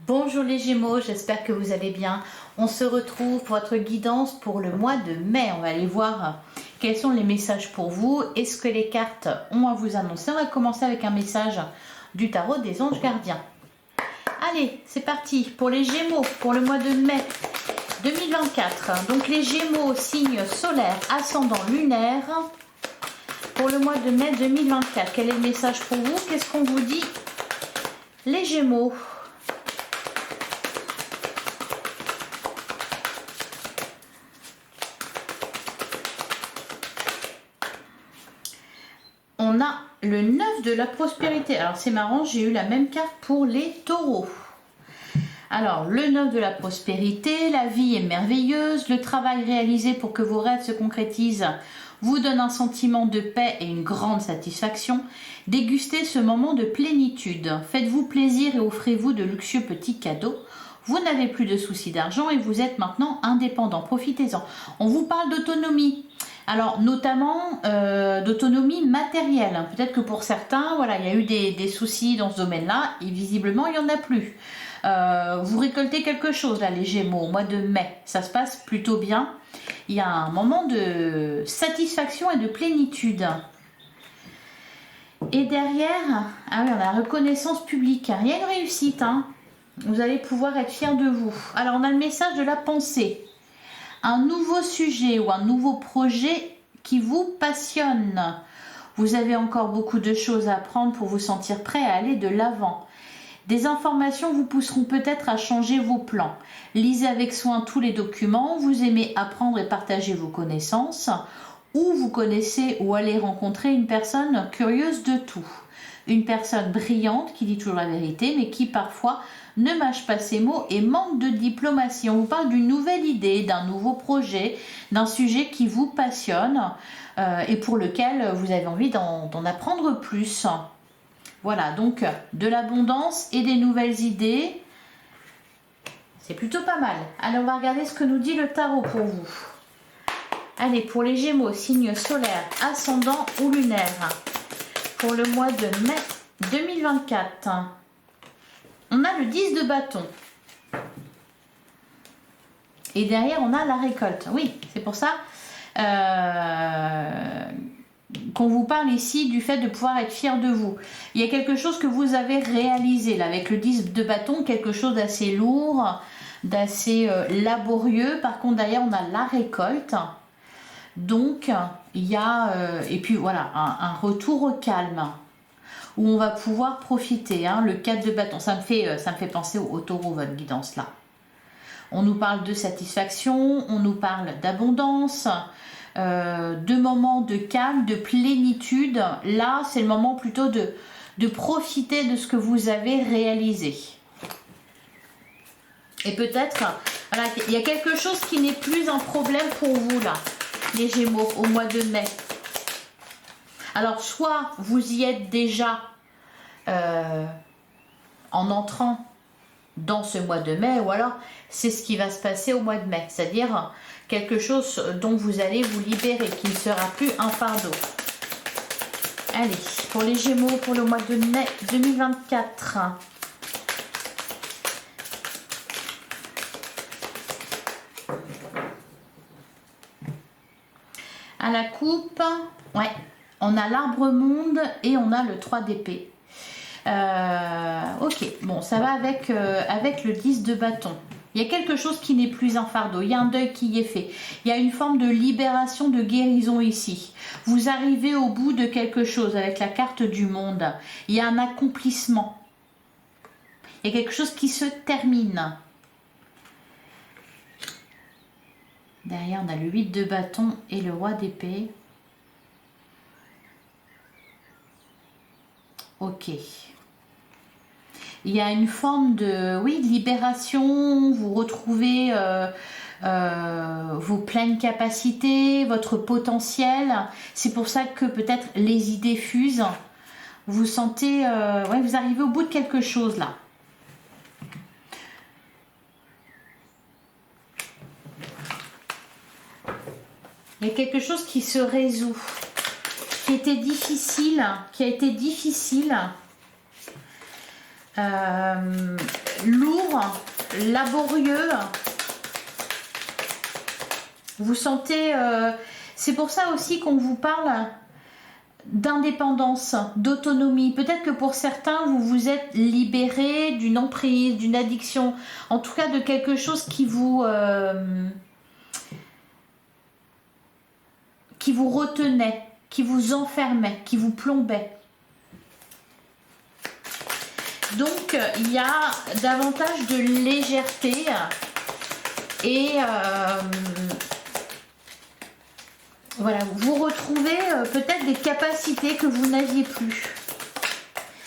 Bonjour les Gémeaux, j'espère que vous allez bien. On se retrouve pour votre guidance pour le mois de mai. On va aller voir quels sont les messages pour vous et ce que les cartes ont à vous annoncer. On va commencer avec un message du tarot des anges gardiens. Allez, c'est parti pour les Gémeaux pour le mois de mai 2024. Donc les Gémeaux, signe solaire, ascendant lunaire. Pour le mois de mai 2024, quel est le message pour vous? Qu'est-ce qu'on vous dit les Gémeaux? On a le 9 de la prospérité. Alors c'est marrant, j'ai eu la même carte pour les taureaux. Alors le 9 de la prospérité, la vie est merveilleuse, le travail réalisé pour que vos rêves se concrétisent vous donne un sentiment de paix et une grande satisfaction. Dégustez ce moment de plénitude. Faites-vous plaisir et offrez-vous de luxueux petits cadeaux. Vous n'avez plus de soucis d'argent et vous êtes maintenant indépendant. Profitez-en. On vous parle d'autonomie. Alors, notamment d'autonomie matérielle. Peut-être que pour certains, voilà, il y a eu des soucis dans ce domaine-là et visiblement, il n'y en a plus. Vous récoltez quelque chose, là, les Gémeaux, au mois de mai. Ça se passe plutôt bien. Il y a un moment de satisfaction et de plénitude. Et derrière, ah oui, on a la reconnaissance publique. Il y a une réussite, hein. Vous allez pouvoir être fiers de vous. Alors, on a le message de la pensée. Un nouveau sujet ou un nouveau projet qui vous passionne. Vous avez encore beaucoup de choses à apprendre pour vous sentir prêt à aller de l'avant. Des informations vous pousseront peut-être à changer vos plans. Lisez avec soin tous les documents. Vous aimez apprendre et partager vos connaissances. Ou vous connaissez ou allez rencontrer une personne curieuse de tout. Une personne brillante qui dit toujours la vérité, mais qui parfois ne mâche pas ses mots et manque de diplomatie. On vous parle d'une nouvelle idée, d'un nouveau projet, d'un sujet qui vous passionne et pour lequel vous avez envie d'en apprendre plus. Voilà, donc de l'abondance et des nouvelles idées. C'est plutôt pas mal. Allez, on va regarder ce que nous dit le tarot pour vous. Allez, pour les Gémeaux, signe solaire, ascendant ou lunaire, pour le mois de mai 2024. On a le 10 de bâton. Et derrière, on a la récolte. Oui, c'est pour ça qu'on vous parle ici du fait de pouvoir être fier de vous. Il y a quelque chose que vous avez réalisé, là, avec le 10 de bâton, quelque chose d'assez lourd, d'assez laborieux. Par contre, derrière, on a la récolte. Donc, il y a, et puis voilà, un retour au calme, où on va pouvoir profiter, hein, le 4 de bâton. Ça me fait penser au taureau, votre guidance là. On nous parle de satisfaction, on nous parle d'abondance, de moments de calme, de plénitude. Là, c'est le moment plutôt de profiter de ce que vous avez réalisé. Et peut-être, voilà, il y a quelque chose qui n'est plus un problème pour vous là, les Gémeaux, au mois de mai. Alors, soit vous y êtes déjà en entrant dans ce mois de mai, ou alors c'est ce qui va se passer au mois de mai, c'est-à-dire quelque chose dont vous allez vous libérer, qui ne sera plus un fardeau. Allez, pour les Gémeaux, pour le mois de mai 2024. À la coupe, ouais. On a l'arbre monde et on a le 3 d'épée. Ok, bon, ça va avec le 10 de bâton. Il y a quelque chose qui n'est plus un fardeau. Il y a un deuil qui est fait. Il y a une forme de libération, de guérison ici. Vous arrivez au bout de quelque chose avec la carte du monde. Il y a un accomplissement. Il y a quelque chose qui se termine. Derrière, on a le 8 de bâton et le roi d'épée. Ok. Il y a une forme de, oui, de libération, vous retrouvez vos pleines capacités, votre potentiel. C'est pour ça que peut-être les idées fusent. Vous sentez, ouais, vous arrivez au bout de quelque chose là. Il y a quelque chose qui se résout, qui était difficile, lourd, laborieux. Vous sentez... c'est pour ça aussi qu'on vous parle d'indépendance, d'autonomie. Peut-être que pour certains, vous vous êtes libéré d'une emprise, d'une addiction, en tout cas de quelque chose qui vous retenait, qui vous enfermait, qui vous plombait. Donc, il y a davantage de légèreté et voilà, vous retrouvez peut-être des capacités que vous n'aviez plus.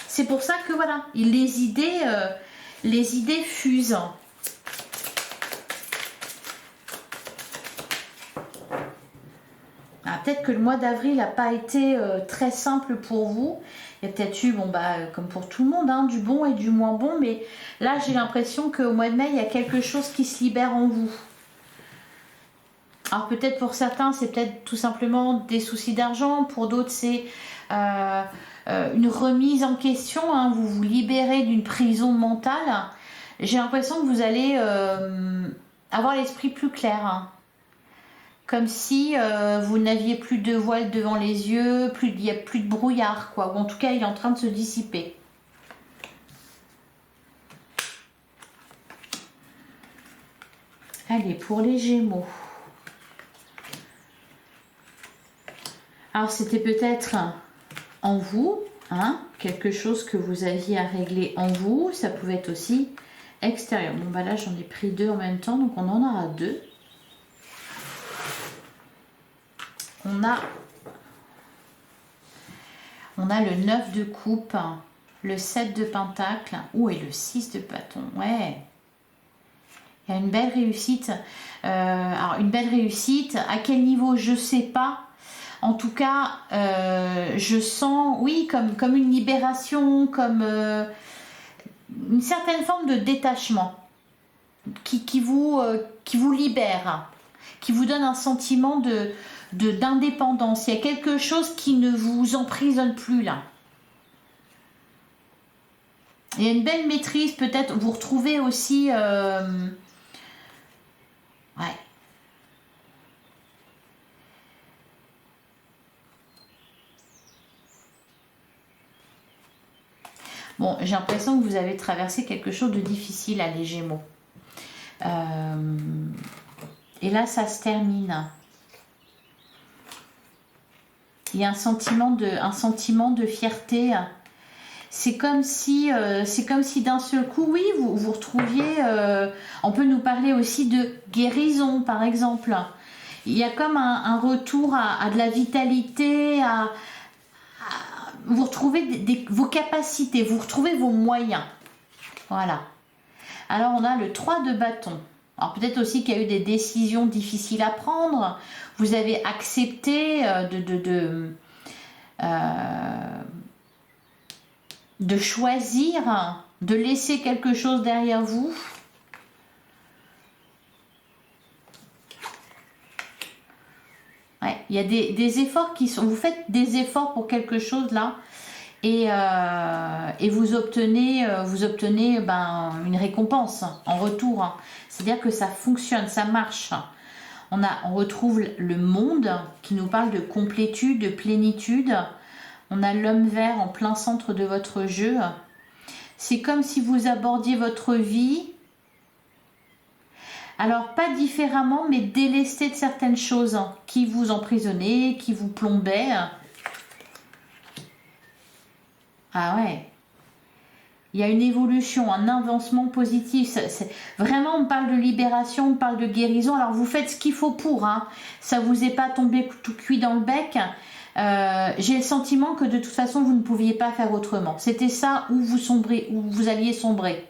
C'est pour ça que voilà, les idées fusent. Ah, peut-être que le mois d'avril n'a pas été très simple pour vous. Il y a peut-être eu, bon bah, comme pour tout le monde, hein, du bon et du moins bon, mais là j'ai l'impression qu'au mois de mai, il y a quelque chose qui se libère en vous. Alors peut-être pour certains, c'est peut-être tout simplement des soucis d'argent, pour d'autres c'est une remise en question, hein, vous vous libérez d'une prison mentale. J'ai l'impression que vous allez avoir l'esprit plus clair, hein. Comme si vous n'aviez plus de voile devant les yeux, il n'y a plus de brouillard, quoi. Ou en tout cas, il est en train de se dissiper. Allez, pour les Gémeaux. Alors, c'était peut-être en vous, hein, quelque chose que vous aviez à régler en vous. Ça pouvait être aussi extérieur. Bon, bah là, j'en ai pris 2 en même temps, donc on en aura 2. On a le 9 de coupe, le 7 de pentacle, et le 6 de bâton. Ouais. Il y a une belle réussite. Alors, une belle réussite. À quel niveau, je ne sais pas. En tout cas, je sens, oui, comme une libération, comme une certaine forme de détachement qui vous libère, qui vous donne un sentiment d'indépendance. Il y a quelque chose qui ne vous emprisonne plus là. Il y a une belle maîtrise, peut-être vous retrouvez aussi ouais. Bon, j'ai l'impression que vous avez traversé quelque chose de difficile, les Gémeaux. Et là, ça se termine. Il y a un sentiment de fierté. C'est comme si d'un seul coup, oui, vous retrouviez... on peut nous parler aussi de guérison, par exemple. Il y a comme un retour à de la vitalité, vous retrouvez vos capacités, vous retrouvez vos moyens. Voilà. Alors, on a le 3 de bâton. Alors, peut-être aussi qu'il y a eu des décisions difficiles à prendre. Vous avez accepté de choisir, de laisser quelque chose derrière vous. Ouais, il y a des efforts qui sont... Vous faites des efforts pour quelque chose là et vous obtenez une récompense en retour, hein. C'est-à-dire que ça fonctionne, ça marche. On retrouve le monde qui nous parle de complétude, de plénitude. On a l'homme vert en plein centre de votre jeu. C'est comme si vous abordiez votre vie, alors pas différemment, mais délesté de certaines choses qui vous emprisonnaient, qui vous plombaient. Ah ouais. Il y a une évolution, un avancement positif. Vraiment, on parle de libération, on parle de guérison. Alors, vous faites ce qu'il faut pour. Hein. Ça ne vous est pas tombé tout cuit dans le bec. J'ai le sentiment que de toute façon, vous ne pouviez pas faire autrement. C'était ça où vous alliez sombrer.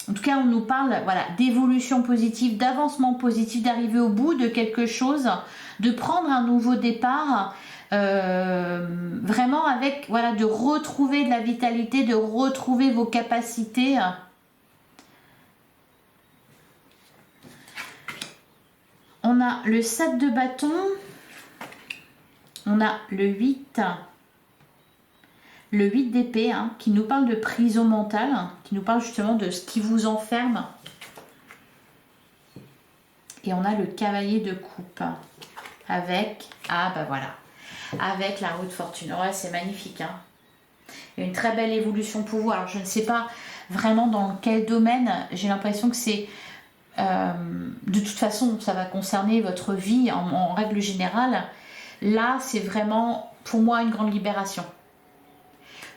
En tout cas, on nous parle d'évolution positive, d'avancement positif, d'arriver au bout de quelque chose, de prendre un nouveau départ. Vraiment avec de retrouver de la vitalité, de retrouver vos capacités. On a le 7 de bâton, on a le 8, Le 8 d'épée, hein, qui nous parle de prison mentale, qui nous parle justement de ce qui vous enferme. Et on a le cavalier de coupe avec, ah bah voilà, avec la roue de fortune. Ouais, c'est magnifique, hein. Il y a une très belle évolution pour vous. Alors je ne sais pas vraiment dans quel domaine, j'ai l'impression que c'est, de toute façon, ça va concerner votre vie en règle générale. Là, c'est vraiment pour moi une grande libération.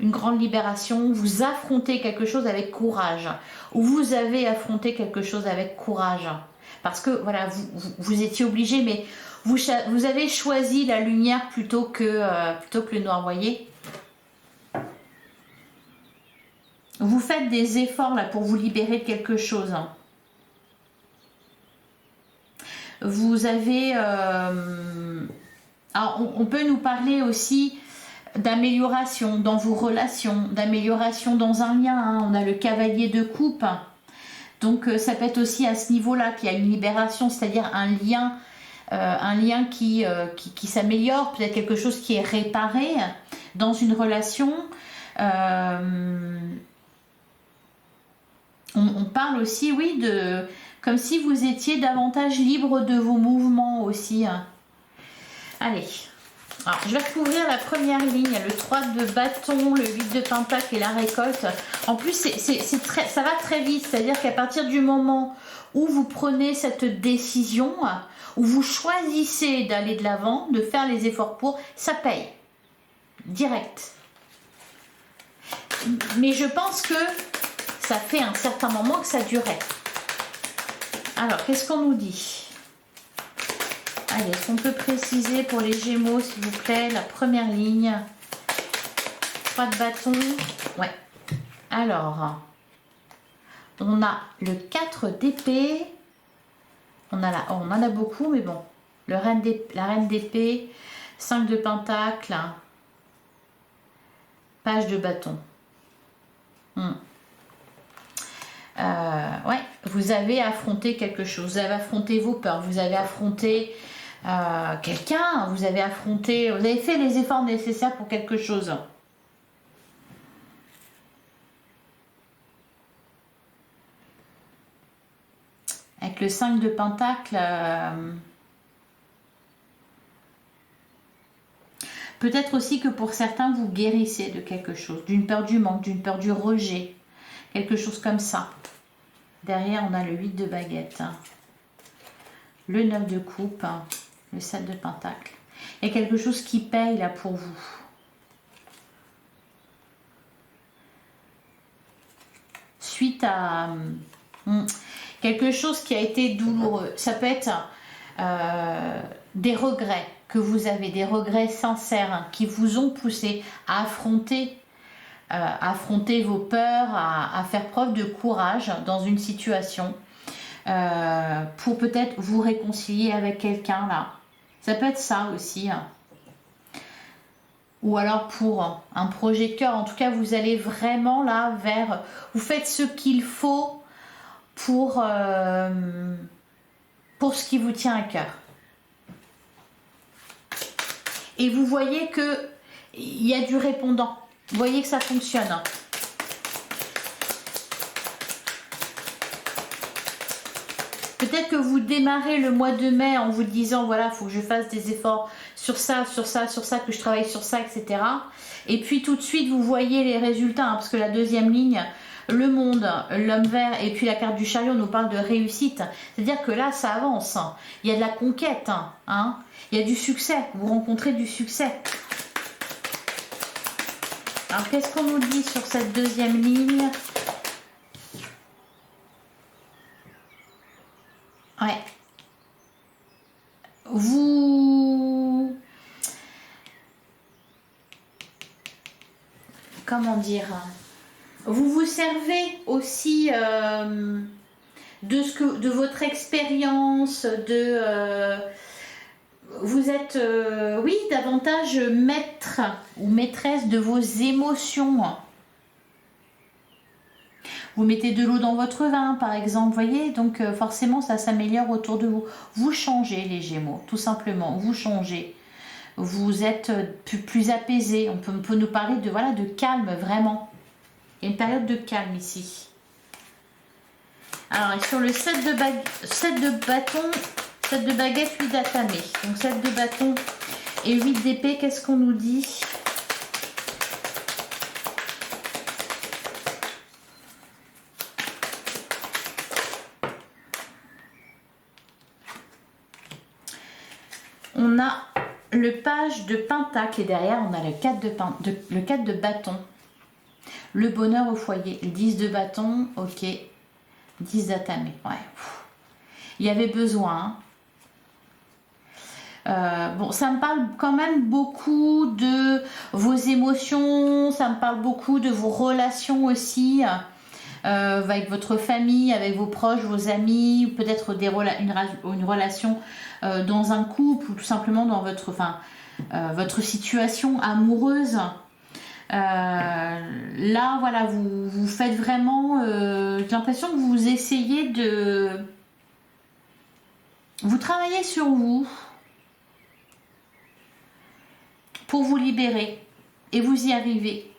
Une grande libération, vous affrontez quelque chose avec courage, ou vous avez affronté quelque chose avec courage. Parce que voilà, vous étiez obligé, mais vous avez choisi la lumière plutôt que le noir, voyez. Vous faites des efforts là pour vous libérer de quelque chose. Vous avez... alors on peut nous parler aussi d'amélioration dans vos relations, d'amélioration dans un lien, hein. On a le cavalier de coupe. Donc ça peut être aussi à ce niveau-là qu'il y a une libération, c'est-à-dire un lien qui s'améliore, peut-être quelque chose qui est réparé dans une relation. On parle aussi, oui, de comme si vous étiez davantage libre de vos mouvements aussi. Allez, alors, je vais recouvrir la première ligne, le 3 de bâton, le 8 de pentacle et la récolte. En plus, ça va très vite, c'est-à-dire qu'à partir du moment où vous prenez cette décision, où vous choisissez d'aller de l'avant, de faire les efforts pour, ça paye. Direct. Mais je pense que ça fait un certain moment que ça durait. Alors, qu'est-ce qu'on nous dit ? Allez, est-ce qu'on peut préciser pour les Gémeaux, s'il vous plaît, la première ligne? 3 de bâton. Ouais. Alors, on a le 4 d'épée. On en a beaucoup, mais bon. La reine d'épée, 5 de pentacle, page de bâton. Ouais, vous avez affronté quelque chose, vous avez affronté vos peurs, vous avez affronté quelqu'un, vous avez fait les efforts nécessaires pour quelque chose. Avec le 5 de pentacle, peut-être aussi que pour certains, vous guérissez de quelque chose, d'une peur du manque, d'une peur du rejet, quelque chose comme ça. Derrière, on a le 8 de baguette, le 9 de coupe, le 7 de pentacle. Il y a quelque chose qui paye là pour vous. Suite à quelque chose qui a été douloureux. Ça peut être des regrets que vous avez, des regrets sincères qui vous ont poussé à affronter vos peurs, à faire preuve de courage dans une situation pour peut-être vous réconcilier avec quelqu'un là. Ça peut être ça aussi. Ou alors pour un projet de cœur. En tout cas, vous allez vraiment là vers... Vous faites ce qu'il faut pour ce qui vous tient à cœur. Et vous voyez que il y a du répondant. Vous voyez que ça fonctionne. Peut-être que vous démarrez le mois de mai en vous disant voilà, il faut que je fasse des efforts sur ça, sur ça, sur ça, que je travaille sur ça, etc. Et puis tout de suite, vous voyez les résultats, hein, parce que la deuxième ligne, le monde, l'homme vert et puis la carte du chariot nous parle de réussite. C'est-à-dire que là, ça avance. Il y a de la conquête. Hein. Il y a du succès. Vous rencontrez du succès. Alors, qu'est-ce qu'on nous dit sur cette deuxième ligne? Ouais. Comment dire? Vous vous servez aussi de votre expérience, vous êtes, oui, davantage maître ou maîtresse de vos émotions. Vous mettez de l'eau dans votre vin, par exemple, voyez, donc forcément, ça s'améliore autour de vous. Vous changez, les Gémeaux, tout simplement, vous changez. vous êtes plus apaisé. On peut nous parler de, voilà, de calme, vraiment. Il y a une période de calme ici. Alors, et sur le 7 de bâton, 7 de baguette, 8 d'atamé. Donc 7 de bâton et 8 d'épée, qu'est-ce qu'on nous dit? On a le page de pentacle et derrière on a le 4 de bâton. Le bonheur au foyer. Le 10 de bâton, ok. 10 d'atamé, ouais. Il y avait besoin. Bon, ça me parle quand même beaucoup de vos émotions, ça me parle beaucoup de vos relations aussi, avec votre famille, avec vos proches, vos amis, peut-être une relation dans un couple ou tout simplement dans votre situation amoureuse. Là, voilà, vous faites vraiment, j'ai l'impression que vous essayez de... Vous travaillez sur vous pour vous libérer et vous y arrivez.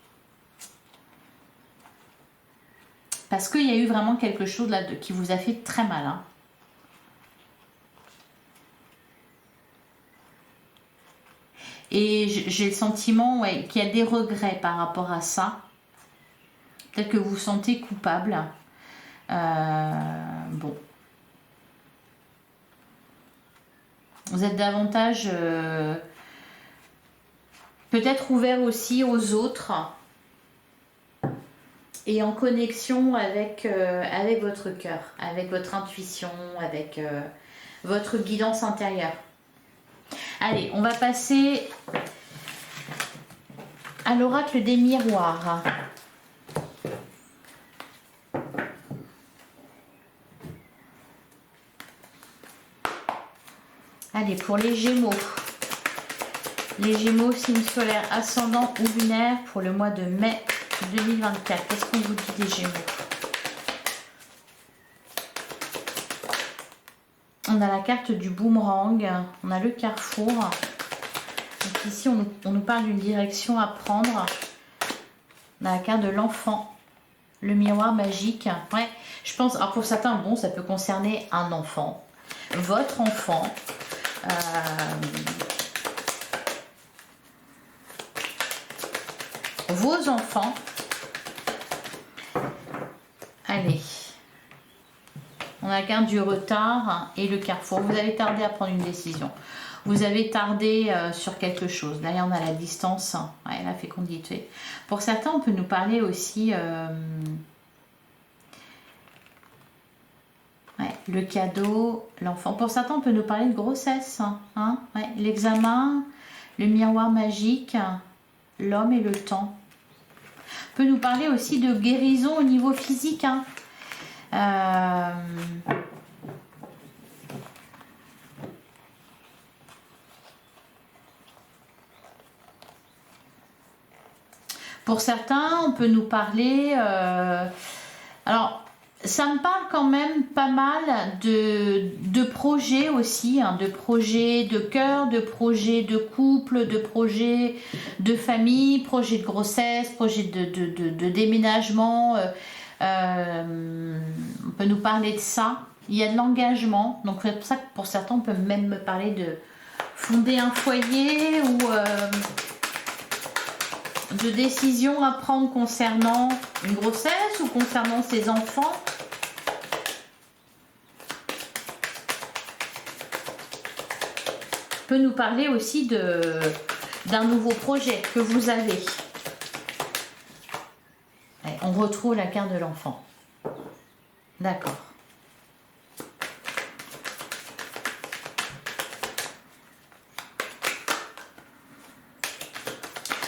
Parce qu'il y a eu vraiment quelque chose là qui vous a fait très mal. Hein. Et j'ai le sentiment qu'il y a des regrets par rapport à ça. Peut-être que vous vous sentez coupable. Bon. Vous êtes davantage peut-être ouvert aussi aux autres et en connexion avec votre cœur, avec votre intuition, avec votre guidance intérieure. Allez, on va passer à l'oracle des miroirs. Allez, pour les Gémeaux. Les Gémeaux, signe solaire, ascendant ou lunaire pour le mois de mai 2024. Qu'est-ce qu'on vous dit des Gémeaux? On a la carte du boomerang, on a le carrefour. Donc ici, on nous parle d'une direction à prendre. On a la carte de l'enfant, le miroir magique. Ouais, je pense, alors pour certains, bon, ça peut concerner un enfant, votre enfant. Vos enfants. Allez. On a la carte du retard et le carrefour. Vous avez tardé à prendre une décision. Vous avez tardé sur quelque chose. Derrière, on a la distance, ouais, la fécondité. Pour certains, on peut nous parler aussi... ouais, le cadeau, l'enfant. Pour certains, on peut nous parler de grossesse. Hein, ouais, l'examen, le miroir magique, l'homme et le temps. On peut nous parler aussi de guérison au niveau physique. Hein. Pour certains, on peut nous parler... alors, ça me parle quand même pas mal de projets aussi, hein, de projets de cœur, de projets de couple, de projets de famille, projets de grossesse, projets de déménagement. On peut nous parler de ça. Il y a de l'engagement. Donc c'est pour ça que pour certains, on peut même me parler de fonder un foyer ou de décisions à prendre concernant une grossesse ou concernant ses enfants. On peut nous parler aussi d'un nouveau projet que vous avez. Allez, on retrouve la carte de l'enfant. D'accord.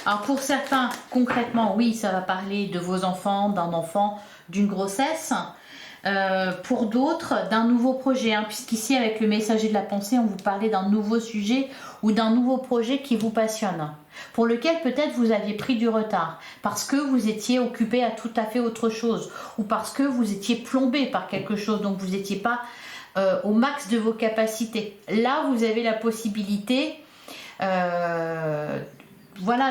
Alors pour certains, concrètement, oui, ça va parler de vos enfants, d'un enfant, d'une grossesse. Pour d'autres, d'un nouveau projet, hein, puisqu'ici avec le messager de la pensée, on vous parlait d'un nouveau sujet ou d'un nouveau projet qui vous passionne, pour lequel peut-être vous aviez pris du retard, parce que vous étiez occupé à tout à fait autre chose, ou parce que vous étiez plombé par quelque chose, donc vous n'étiez pas au max de vos capacités. Là, vous avez la possibilité voilà,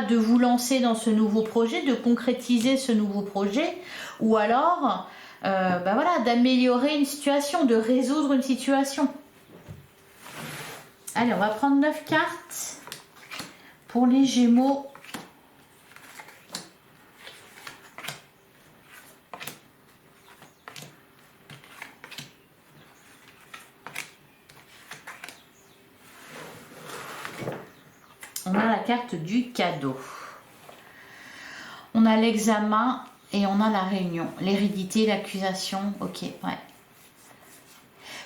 de vous lancer dans ce nouveau projet, de concrétiser ce nouveau projet, ou alors ben voilà, d'améliorer une situation, de résoudre une situation. Allez, on va prendre 9 cartes pour les Gémeaux. On a la carte du cadeau. On a l'examen et on a la réunion. L'hérédité, l'accusation. Ok, ouais.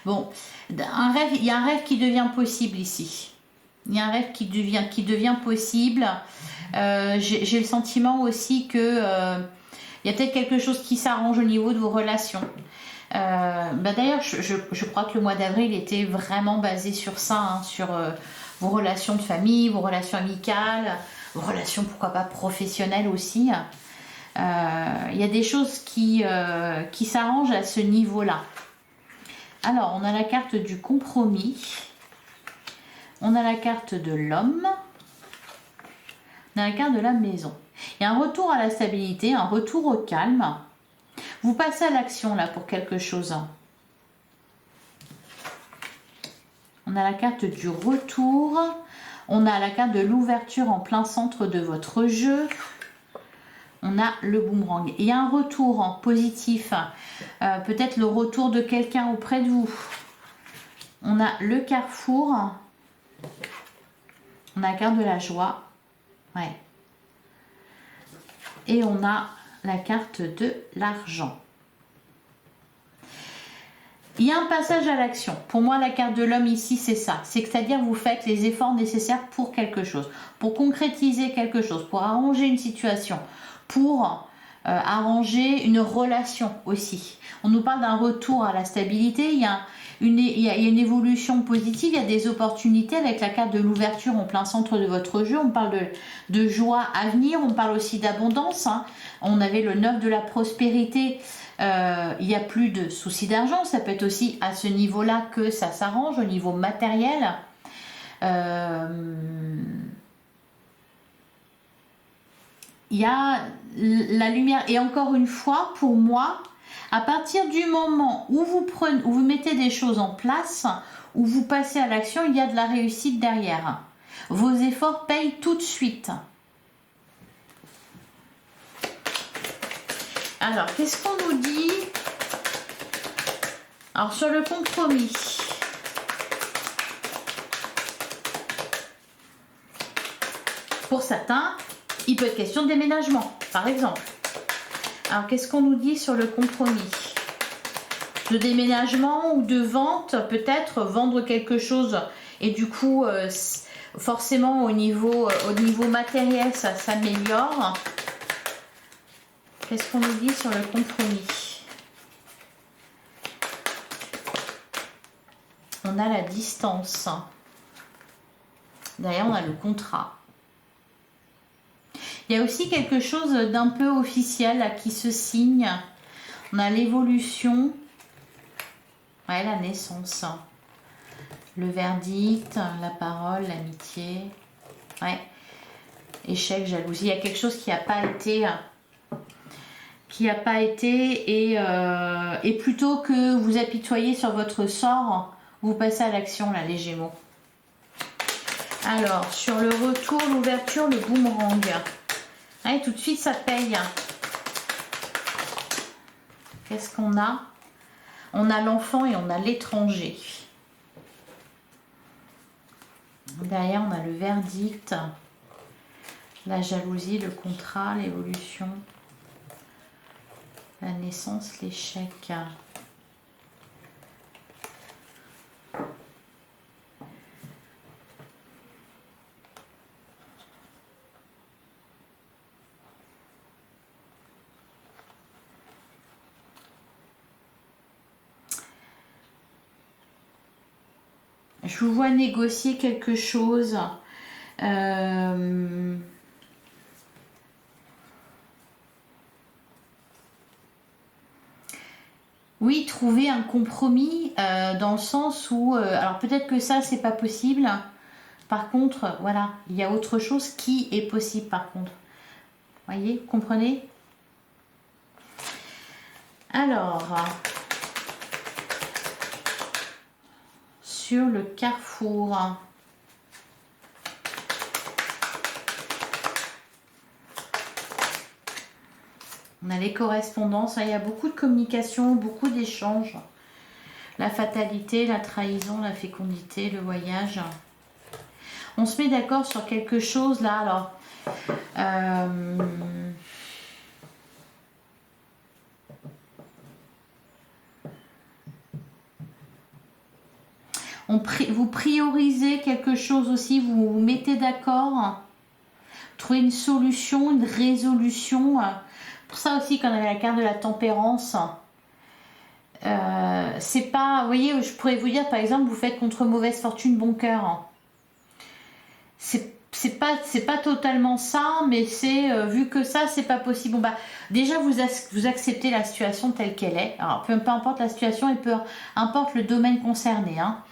Bon, un rêve, il y a un rêve qui devient possible ici. Il y a un rêve qui devient possible. J'ai le sentiment aussi que il y a peut-être quelque chose qui s'arrange au niveau de vos relations. D'ailleurs, je crois que le mois d'avril était vraiment basé sur ça, hein, sur vos relations de famille, vos relations amicales, vos relations, pourquoi pas, professionnelles aussi. Il y a des choses qui s'arrangent à ce niveau-là. Alors, on a la carte du compromis. On a la carte de l'homme. On a la carte de la maison. Il y a un retour à la stabilité, un retour au calme. Vous passez à l'action là pour quelque chose. On a la carte du retour. On a la carte de l'ouverture en plein centre de votre jeu. On a le boomerang. Il y a un retour en positif. Peut-être le retour de quelqu'un auprès de vous. On a le carrefour. On a la carte de la joie. Ouais. Et on a la carte de l'argent. Il y a un passage à l'action. Pour moi, la carte de l'homme ici, c'est ça. C'est-à-dire vous faites les efforts nécessaires pour quelque chose, pour concrétiser quelque chose, pour arranger une situation, pour arranger une relation aussi. On nous parle d'un retour à la stabilité. Il y a une évolution positive, il y a des opportunités avec la carte de l'ouverture en plein centre de votre jeu. On parle de joie à venir, on parle aussi d'abondance. Hein. On avait le 9 de la prospérité. Il n'y a plus de soucis d'argent. Ça peut être aussi à ce niveau-là que ça s'arrange, au niveau matériel. Il y a la lumière. Et encore une fois, pour moi, à partir du moment où vous mettez des choses en place, où vous passez à l'action, il y a de la réussite derrière. Vos efforts payent tout de suite. Alors, qu'est-ce qu'on nous dit? Alors, sur le compromis. Pour certains, il peut être question de déménagement, par exemple. Alors, qu'est-ce qu'on nous dit sur le compromis? De déménagement ou de vente, peut-être vendre quelque chose. Et du coup, forcément, au niveau matériel, ça s'améliore. Qu'est-ce qu'on nous dit sur le compromis? On a la distance. Derrière, on a le contrat. Il y a aussi quelque chose d'un peu officiel là, qui se signe. On a l'évolution. Ouais, la naissance. Le verdict, la parole, l'amitié. Ouais. Échec, jalousie. Il y a quelque chose qui n'a pas été... et plutôt que vous apitoyer sur votre sort, vous passez à l'action là, les Gémeaux. Alors, sur le retour, l'ouverture, le boomerang. Allez, tout de suite, ça paye. Qu'est-ce qu'on a? On a l'enfant et on a l'étranger. Derrière, on a le verdict, la jalousie, le contrat, l'évolution, la naissance, l'échec. Je vous vois négocier quelque chose. Oui, trouver un compromis dans le sens où... alors peut-être que ça, c'est pas possible. Par contre, voilà, il y a autre chose qui est possible par contre. Voyez, comprenez? Alors, sur le carrefour, on a les correspondances, il y a beaucoup de communication, beaucoup d'échanges. La fatalité, la trahison, la fécondité, le voyage. On se met d'accord sur quelque chose là, alors... vous priorisez quelque chose aussi, vous vous mettez d'accord, trouvez une solution, une résolution. Pour ça aussi, quand on avait la carte de la tempérance, c'est pas, vous voyez, je pourrais vous dire par exemple, vous faites contre mauvaise fortune bon cœur. C'est pas totalement ça, mais c'est vu que ça c'est pas possible. Bon bah déjà vous acceptez la situation telle qu'elle est. Alors peu importe la situation et peu importe le domaine concerné. Hein.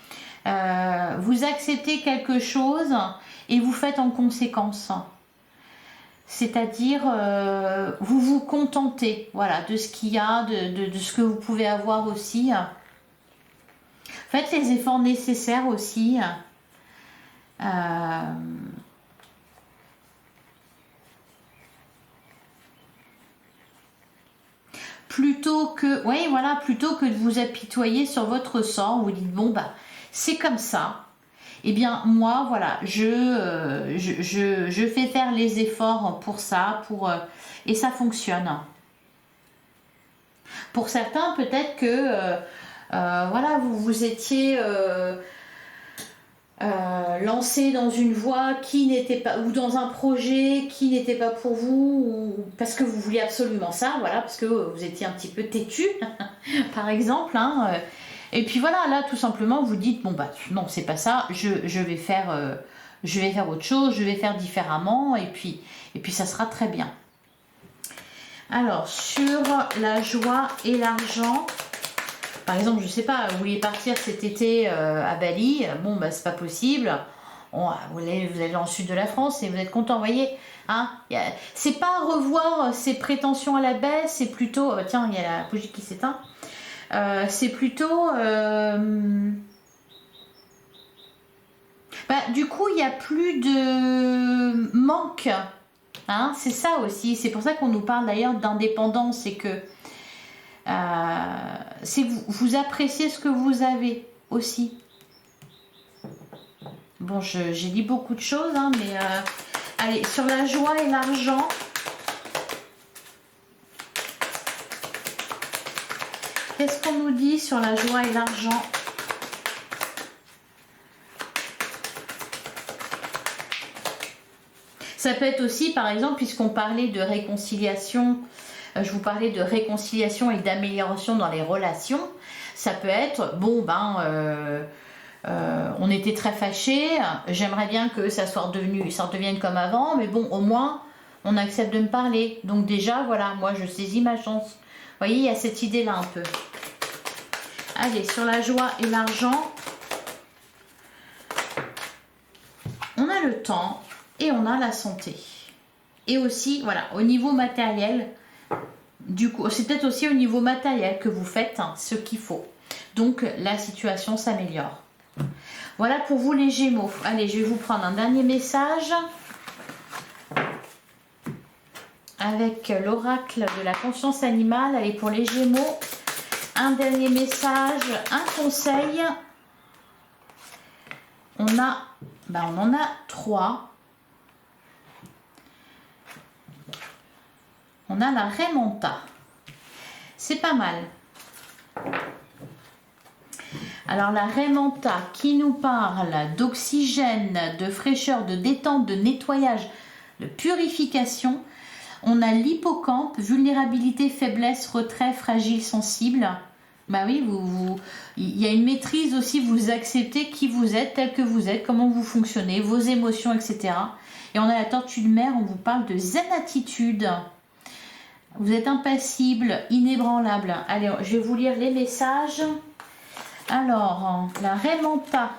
Vous acceptez quelque chose et vous faites en conséquence. C'est-à-dire vous vous contentez, voilà, de ce qu'il y a, de ce que vous pouvez avoir aussi. Faites les efforts nécessaires aussi. Plutôt que, oui, voilà, plutôt que de vous apitoyer sur votre sort, vous dites bon bah c'est comme ça. Eh bien moi voilà, je fais faire les efforts pour ça, et ça fonctionne. Pour certains peut-être que voilà, vous étiez lancé dans une voie qui n'était pas, ou dans un projet qui n'était pas pour vous, ou parce que vous vouliez absolument ça, voilà, parce que vous étiez un petit peu têtu, par exemple, hein, et puis voilà, là tout simplement vous dites bon bah non c'est pas ça, je vais faire autre chose, je vais faire différemment, et puis ça sera très bien. Alors sur la joie et l'argent. Par exemple, je sais pas, vous vouliez partir cet été à Bali, bon bah c'est pas possible. Bon, vous allez dans le sud de la France et vous êtes content, vous voyez. Hein, c'est pas revoir ses prétentions à la baisse, c'est plutôt... tiens, il y a la bougie qui s'éteint. C'est plutôt... du coup, il n'y a plus de manque. Hein, c'est ça aussi. C'est pour ça qu'on nous parle d'ailleurs d'indépendance. C'est que... c'est que vous appréciez ce que vous avez aussi. Bon, j'ai dit beaucoup de choses, hein, mais allez, sur la joie et l'argent. Qu'est-ce qu'on nous dit sur la joie et l'argent? Ça peut être aussi, par exemple, puisqu'on parlait de réconciliation, je vous parlais de réconciliation et d'amélioration dans les relations. Ça peut être, bon, on était très fâchés, j'aimerais bien que ça redevienne comme avant, mais bon, au moins, on accepte de me parler. Donc déjà, voilà, moi, je saisis ma chance. Vous voyez, il y a cette idée-là un peu. Allez, sur la joie et l'argent, on a le temps et on a la santé. Et aussi, voilà, au niveau matériel, du coup, c'est peut-être aussi au niveau matériel que vous faites ce qu'il faut. Donc, la situation s'améliore. Voilà pour vous les Gémeaux. Allez, je vais vous prendre un dernier message avec l'oracle de la conscience animale. Allez, pour les Gémeaux, un dernier message, un conseil. On en a 3. On a la Raimanta. C'est pas mal. Alors la Raimanta qui nous parle d'oxygène, de fraîcheur, de détente, de nettoyage, de purification. On a l'hippocampe, vulnérabilité, faiblesse, retrait, fragile, sensible. Bah oui, il y a une maîtrise aussi, vous acceptez qui vous êtes, tel que vous êtes, comment vous fonctionnez, vos émotions, etc. Et on a la tortue de mer, on vous parle de zen attitude. Vous êtes impassible, inébranlable. Allez, je vais vous lire les messages. Alors, la Raimanta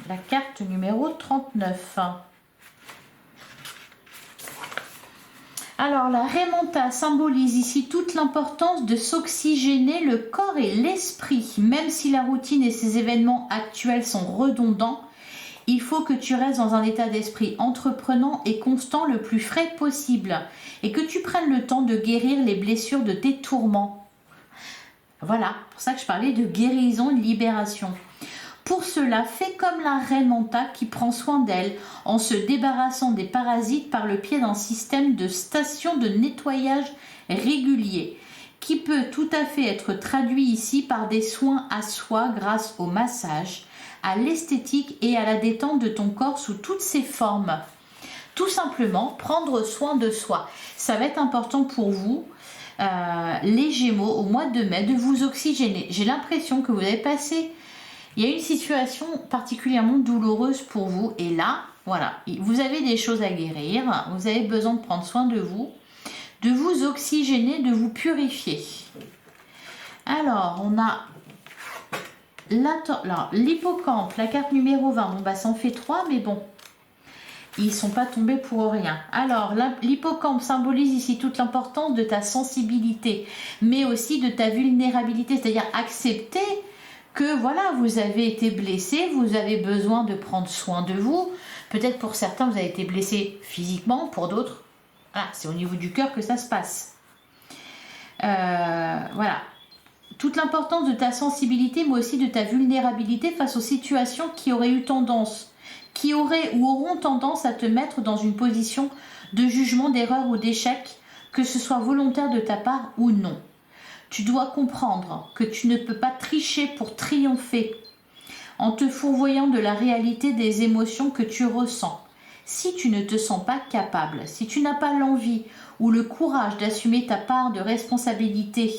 la carte numéro 39. Alors, la Raimanta symbolise ici toute l'importance de s'oxygéner le corps et l'esprit. Même si la routine et ces événements actuels sont redondants, il faut que tu restes dans un état d'esprit entreprenant et constant le plus frais possible et que tu prennes le temps de guérir les blessures de tes tourments. Voilà, pour ça que je parlais de guérison et de libération. Pour cela, fais comme la Raimanta qui prend soin d'elle en se débarrassant des parasites par le biais d'un système de stations de nettoyage régulier qui peut tout à fait être traduit ici par des soins à soi grâce au massage, à l'esthétique et à la détente de ton corps sous toutes ses formes. Tout simplement, prendre soin de soi. Ça va être important pour vous, les Gémeaux, au mois de mai, de vous oxygéner. J'ai l'impression que vous avez passé... Il y a une situation particulièrement douloureuse pour vous et là, voilà, vous avez des choses à guérir, vous avez besoin de prendre soin de vous oxygéner, de vous purifier. Alors, on a l'hippocampe, la carte numéro 20, bon bah ça en fait 3, mais bon, ils ne sont pas tombés pour rien. Alors, l'hippocampe symbolise ici toute l'importance de ta sensibilité, mais aussi de ta vulnérabilité, c'est-à-dire accepter que voilà, vous avez été blessé, vous avez besoin de prendre soin de vous. Peut-être pour certains, vous avez été blessé physiquement, pour d'autres, voilà, c'est au niveau du cœur que ça se passe. Voilà. Toute l'importance de ta sensibilité, mais aussi de ta vulnérabilité face aux situations qui auraient ou auront tendance à te mettre dans une position de jugement, d'erreur ou d'échec, que ce soit volontaire de ta part ou non. Tu dois comprendre que tu ne peux pas tricher pour triompher en te fourvoyant de la réalité des émotions que tu ressens. Si tu ne te sens pas capable, si tu n'as pas l'envie ou le courage d'assumer ta part de responsabilité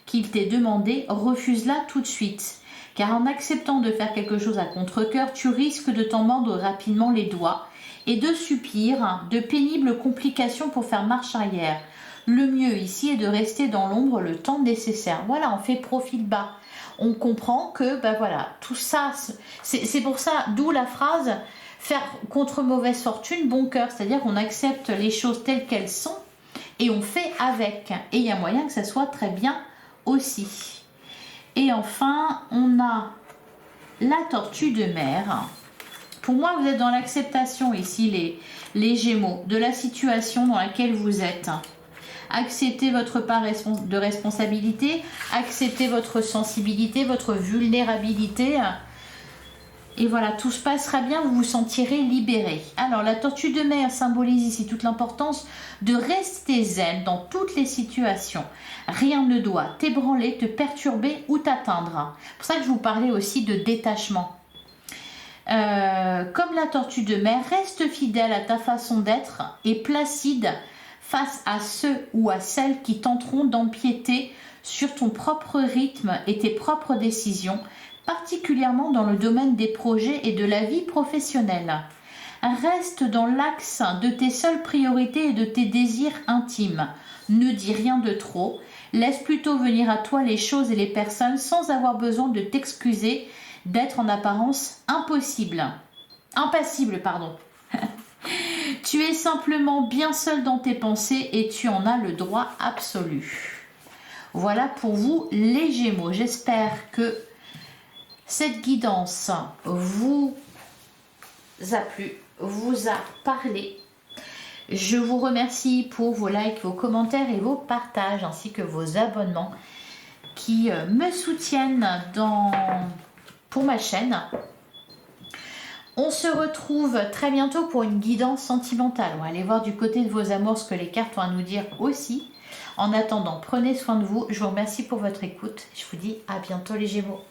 qu'il t'est demandé, refuse-la tout de suite. Car en acceptant de faire quelque chose à contre-cœur, tu risques de t'en mordre rapidement les doigts et de subir de pénibles complications pour faire marche arrière. Le mieux ici est de rester dans l'ombre le temps nécessaire. Voilà, on fait profil bas. On comprend que, ben voilà, tout ça, c'est pour ça, d'où la phrase « faire contre mauvaise fortune, bon cœur ». C'est-à-dire qu'on accepte les choses telles qu'elles sont et on fait avec. Et il y a moyen que ça soit très bien aussi. Et enfin, on a la tortue de mer. Pour moi, vous êtes dans l'acceptation ici, les Gémeaux, de la situation dans laquelle vous êtes. Acceptez votre part de responsabilité, acceptez votre sensibilité, votre vulnérabilité. Et voilà, tout se passera bien, vous vous sentirez libéré. Alors, la tortue de mer symbolise ici toute l'importance de rester zen dans toutes les situations. Rien ne doit t'ébranler, te perturber ou t'atteindre. C'est pour ça que je vous parlais aussi de détachement. Comme la tortue de mer, reste fidèle à ta façon d'être et placide face à ceux ou à celles qui tenteront d'empiéter sur ton propre rythme et tes propres décisions, particulièrement dans le domaine des projets et de la vie professionnelle. Reste dans l'axe de tes seules priorités et de tes désirs intimes. Ne dis rien de trop. Laisse plutôt venir à toi les choses et les personnes sans avoir besoin de t'excuser d'être en apparence impassible. Tu es simplement bien seul dans tes pensées et tu en as le droit absolu. Voilà pour vous les Gémeaux. J'espère que cette guidance vous a plu, vous a parlé. Je vous remercie pour vos likes, vos commentaires et vos partages ainsi que vos abonnements qui me soutiennent pour ma chaîne. On se retrouve très bientôt pour une guidance sentimentale. On va aller voir du côté de vos amours ce que les cartes ont à nous dire aussi. En attendant, prenez soin de vous. Je vous remercie pour votre écoute. Je vous dis à bientôt les Gémeaux.